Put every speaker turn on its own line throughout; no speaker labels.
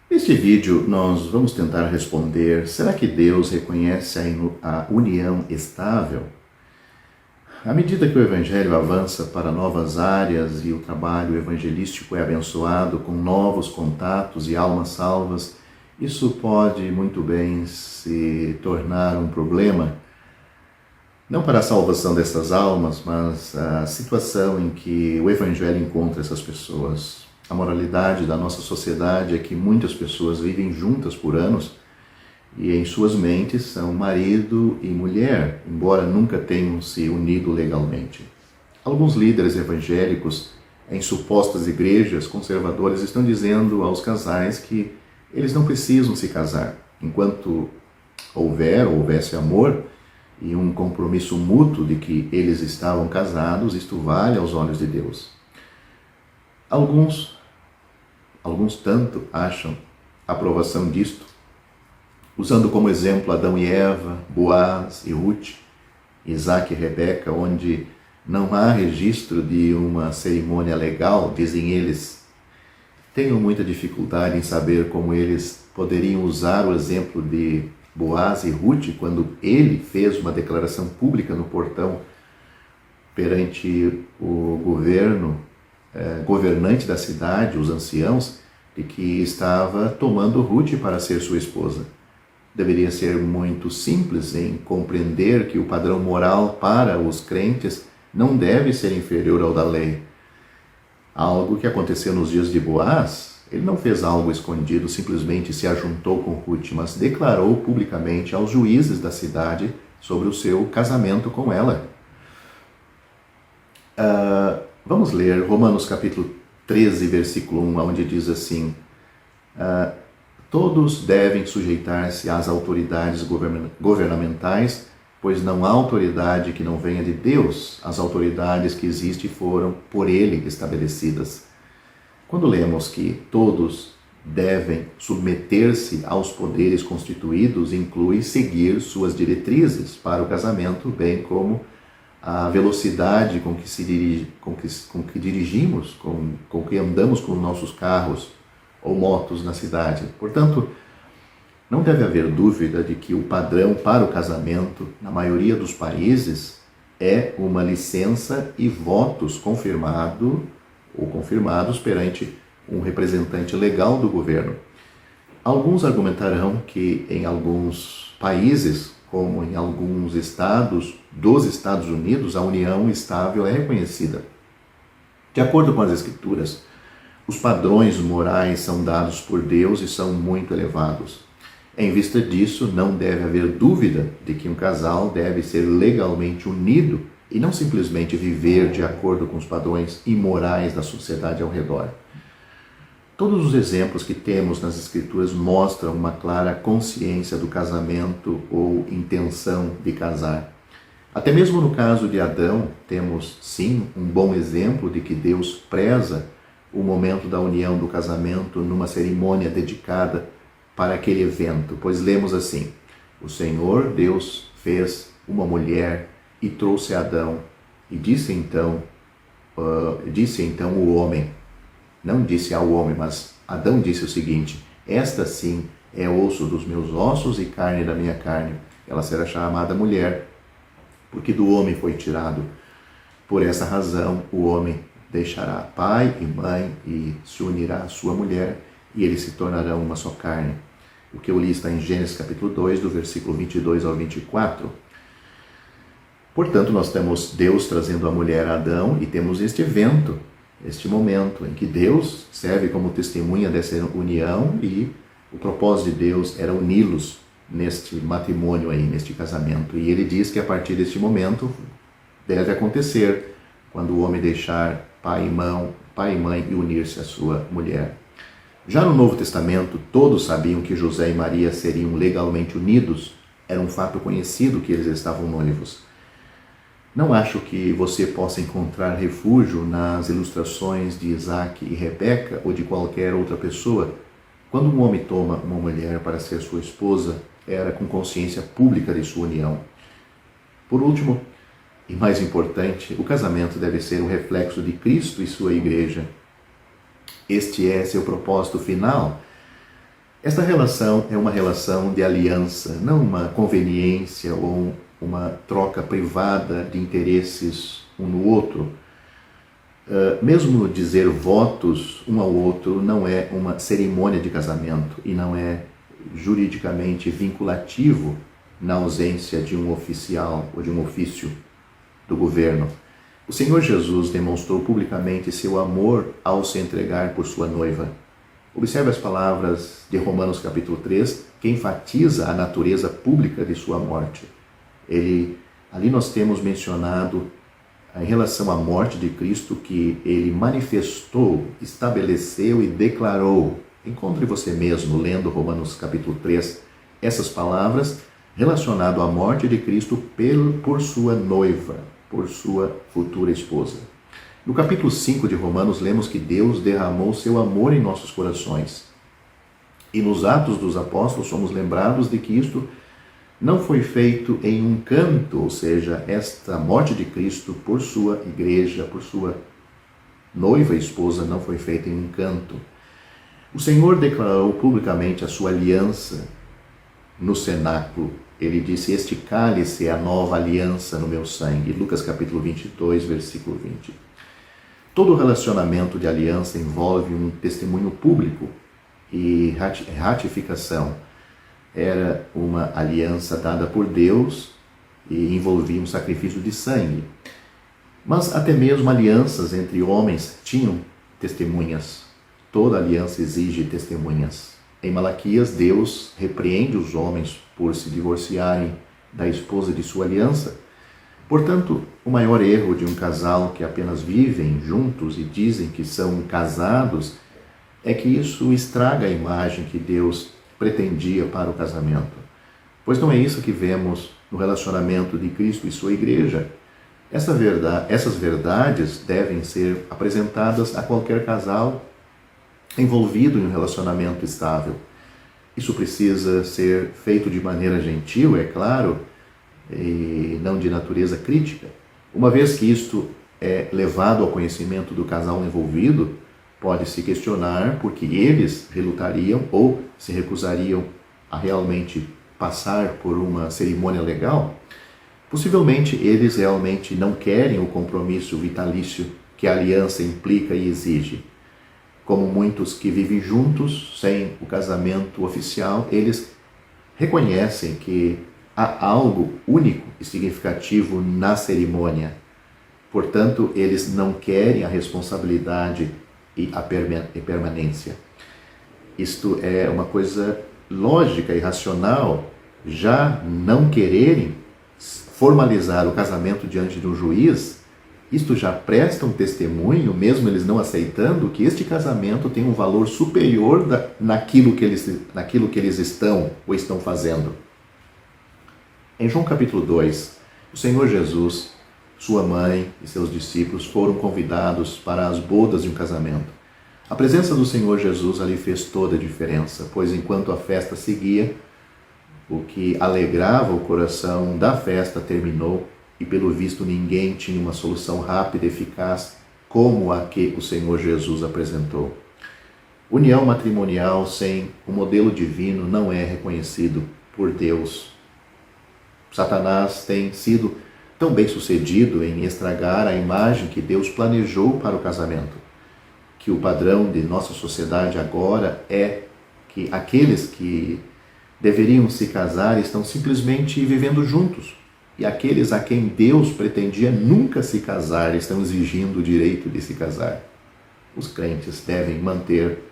Neste vídeo nós vamos tentar responder: será que Deus reconhece a união estável? À medida que o Evangelho avança para novas áreas e o trabalho evangelístico é abençoado com novos contatos e almas salvas, isso pode muito bem se tornar um problema, não para a salvação dessas almas, mas a situação em que o Evangelho encontra essas pessoas. A moralidade da nossa sociedade é que muitas pessoas vivem juntas por anos e em suas mentes são marido e mulher, embora nunca tenham se unido legalmente. Alguns líderes evangélicos em supostas igrejas conservadoras estão dizendo aos casais que eles não precisam se casar. Enquanto houvesse amor e um compromisso mútuo de que eles estavam casados, isto vale aos olhos de Deus. Alguns tanto acham a aprovação disto, usando como exemplo Adão e Eva, Boaz e Ruth, Isaac e Rebeca, onde não há registro de uma cerimônia legal, dizem eles. Tenho muita dificuldade em saber como eles poderiam usar o exemplo de Boaz e Ruth quando ele fez uma declaração pública no portão perante o governante da cidade, os anciãos, de que estava tomando Ruth para ser sua esposa. Deveria ser muito simples em compreender que o padrão moral para os crentes não deve ser inferior ao da lei. Algo que aconteceu nos dias de Boaz, ele não fez algo escondido, simplesmente se ajuntou com Ruth, mas declarou publicamente aos juízes da cidade sobre o seu casamento com ela. Vamos ler Romanos capítulo 13, versículo 1, onde diz assim: todos devem sujeitar-se às autoridades governamentais, pois não há autoridade que não venha de Deus. As autoridades que existem foram por Ele estabelecidas. Quando lemos que todos devem submeter-se aos poderes constituídos, inclui seguir suas diretrizes para o casamento, bem como a velocidade com que dirigimos, com que andamos com nossos carros ou motos na cidade. Portanto, não deve haver dúvida de que o padrão para o casamento, na maioria dos países, é uma licença e votos confirmados perante um representante legal do governo. Alguns argumentarão que em alguns países, como em alguns estados dos Estados Unidos, a união estável é reconhecida. De acordo com as Escrituras, os padrões morais são dados por Deus e são muito elevados. Em vista disso, não deve haver dúvida de que um casal deve ser legalmente unido e não simplesmente viver de acordo com os padrões imorais da sociedade ao redor. Todos os exemplos que temos nas Escrituras mostram uma clara consciência do casamento ou intenção de casar. Até mesmo no caso de Adão, temos sim um bom exemplo de que Deus preza o momento da união do casamento numa cerimônia dedicada para aquele evento, pois lemos assim: o Senhor Deus fez uma mulher e trouxe Adão, e disse então o homem, não disse ao homem, mas Adão disse o seguinte: esta sim é osso dos meus ossos e carne da minha carne, ela será chamada mulher, porque do homem foi tirado. Por essa razão o homem deixará pai e mãe e se unirá à sua mulher, e eles se tornarão uma só carne. O que eu li está em Gênesis capítulo 2, do versículo 22 ao 24. Portanto, nós temos Deus trazendo a mulher a Adão e temos este evento, este momento em que Deus serve como testemunha dessa união, e o propósito de Deus era uni-los neste matrimônio aí, neste casamento. E ele diz que a partir deste momento deve acontecer quando o homem deixar pai e mãe e unir-se à sua mulher. Já no Novo Testamento, todos sabiam que José e Maria seriam legalmente unidos. Era um fato conhecido que eles estavam noivos. Não acho que você possa encontrar refúgio nas ilustrações de Isaac e Rebeca ou de qualquer outra pessoa. Quando um homem toma uma mulher para ser sua esposa, era com consciência pública de sua união. Por último, e mais importante, o casamento deve ser um reflexo de Cristo e sua igreja. Este é seu propósito final. Esta relação é uma relação de aliança, não uma conveniência ou uma troca privada de interesses um no outro. Mesmo dizer votos um ao outro não é uma cerimônia de casamento e não é juridicamente vinculativo na ausência de um oficial ou de um ofício do governo. O Senhor Jesus demonstrou publicamente seu amor ao se entregar por sua noiva. Observe as palavras de Romanos capítulo 3, que enfatiza a natureza pública de sua morte. Ali nós temos mencionado, em relação à morte de Cristo, que ele manifestou, estabeleceu e declarou. Encontre você mesmo, lendo Romanos capítulo 3, essas palavras relacionadas à morte de Cristo por sua noiva, por sua futura esposa. No capítulo 5 de Romanos, lemos que Deus derramou seu amor em nossos corações. E nos Atos dos Apóstolos somos lembrados de que isto não foi feito em um canto, ou seja, esta morte de Cristo por sua igreja, por sua noiva e esposa, não foi feita em um canto. O Senhor declarou publicamente a sua aliança no cenáculo. Ele disse: este cálice é a nova aliança no meu sangue. Lucas capítulo 22, versículo 20. Todo relacionamento de aliança envolve um testemunho público e ratificação. Era uma aliança dada por Deus e envolvia um sacrifício de sangue. Mas até mesmo alianças entre homens tinham testemunhas. Toda aliança exige testemunhas. Em Malaquias, Deus repreende os homens por se divorciarem da esposa de sua aliança. Portanto, o maior erro de um casal que apenas vivem juntos e dizem que são casados é que isso estraga a imagem que Deus pretendia para o casamento. Pois não é isso que vemos no relacionamento de Cristo e sua igreja. Essas verdades devem ser apresentadas a qualquer casal envolvido em um relacionamento estável. Isso precisa ser feito de maneira gentil, é claro, e não de natureza crítica. Uma vez que isto é levado ao conhecimento do casal envolvido, pode-se questionar porque eles relutariam ou se recusariam a realmente passar por uma cerimônia legal. Possivelmente eles realmente não querem o compromisso vitalício que a aliança implica e exige. Como muitos que vivem juntos sem o casamento oficial, eles reconhecem que há algo único e significativo na cerimônia. Portanto, eles não querem a responsabilidade e a permanência. Isto é uma coisa lógica e racional. Já não quererem formalizar o casamento diante de um juiz, isto já presta um testemunho, mesmo eles não aceitando, que este casamento tem um valor superior naquilo que eles estão ou estão fazendo. Em João capítulo 2, o Senhor Jesus, sua mãe e seus discípulos foram convidados para as bodas de um casamento. A presença do Senhor Jesus ali fez toda a diferença, pois enquanto a festa seguia, o que alegrava o coração da festa terminou e, pelo visto, ninguém tinha uma solução rápida e eficaz como a que o Senhor Jesus apresentou. União matrimonial sem o modelo divino não é reconhecido por Deus. Satanás tem sido tão bem sucedido em estragar a imagem que Deus planejou para o casamento, que o padrão de nossa sociedade agora é que aqueles que deveriam se casar estão simplesmente vivendo juntos, e aqueles a quem Deus pretendia nunca se casar estão exigindo o direito de se casar. Os crentes devem manter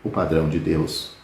o padrão de Deus.